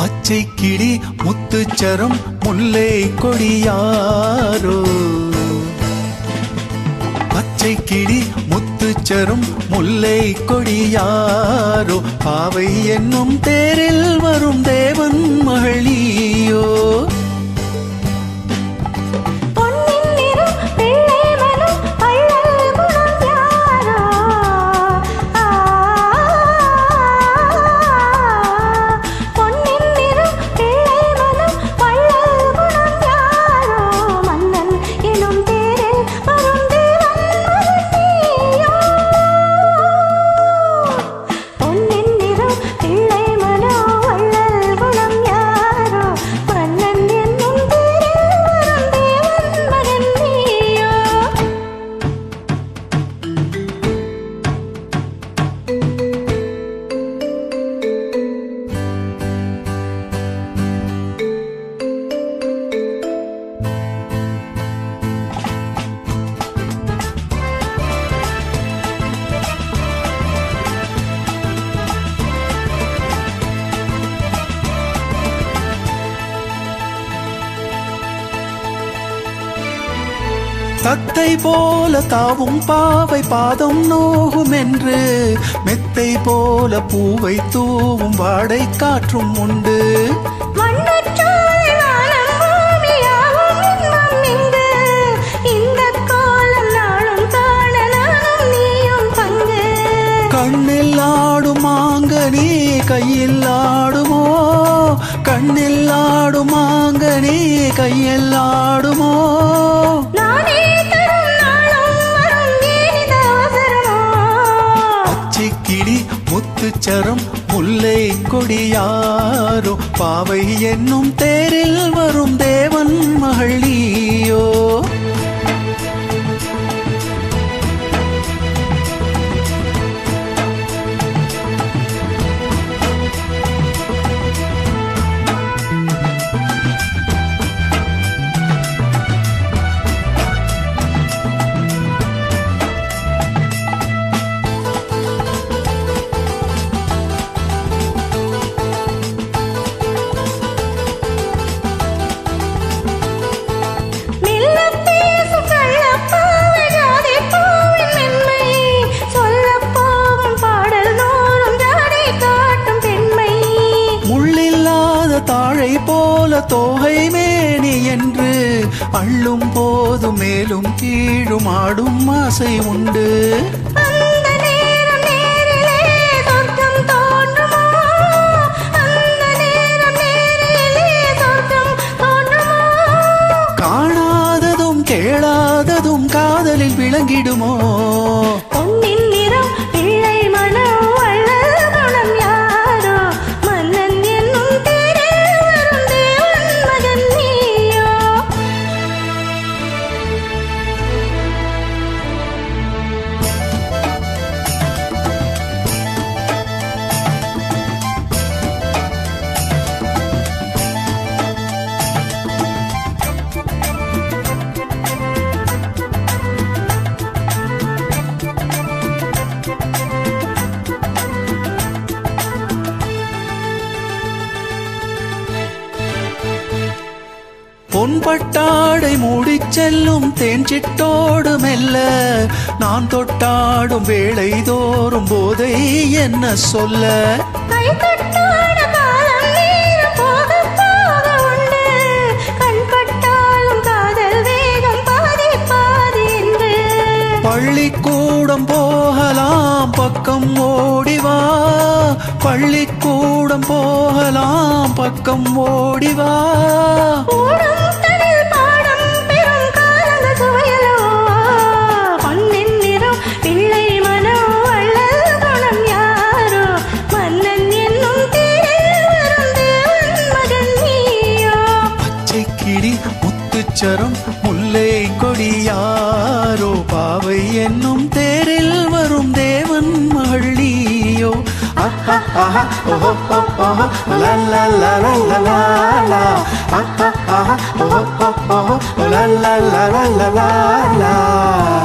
பச்சை கிளி முத்துச்சரம் முல்லை கொடியாரோ பச்சை கிளி முத்துச்சரம் முல்லை கொடியாரோ பாவை என்னும் தேரில் வரும் தேவன் மகளியோ தத்தை போல தாவும் பாவை பாதம் நோகும் என்று மெத்தை போல பூவை தூவும் வாடை காற்றும் உண்டு கண்ணில் ஆடும் மாங்கனி கையில் ஆடுமோ கண்ணில் ஆடும் மாங்கனி கையில் ஆடுமோ கிளி முத்துச்சரம் முல்லை கொடியாரோ பாவை என்னும் தேரில் வரும் தேவன் மகளியோ தாழை போல தோகை மேனி என்று அள்ளும் போது மேலும் கீழும் ஆடும் ஆசை உண்டு காணாததும் கேளாததும் காதலில் விளங்கிடுமோ பொன்பட்டாடை மூடிச் செல்லும் தேன் சிட்டோடு மெல்ல நான் தொட்டாடும் வேளை தோறும் போதை என்ன சொல்ல பள்ளிக்கூடம் போகலாம் பக்கம் ஓடிவா பள்ளிக்கூடம் போகலாம் பக்கம் ஓடிவா முத்துச்சரம் முல்லை கொடியாரோ பாவை என்னும் தேரில் வரும் தேவன் மகளியோ ஆஹா ஆஹா ஓஹோ ஓஹோ லா லா லா லா லா லா ஆஹா ஆஹா ஓஹோ ஓஹோ லா லா லா லா லா லா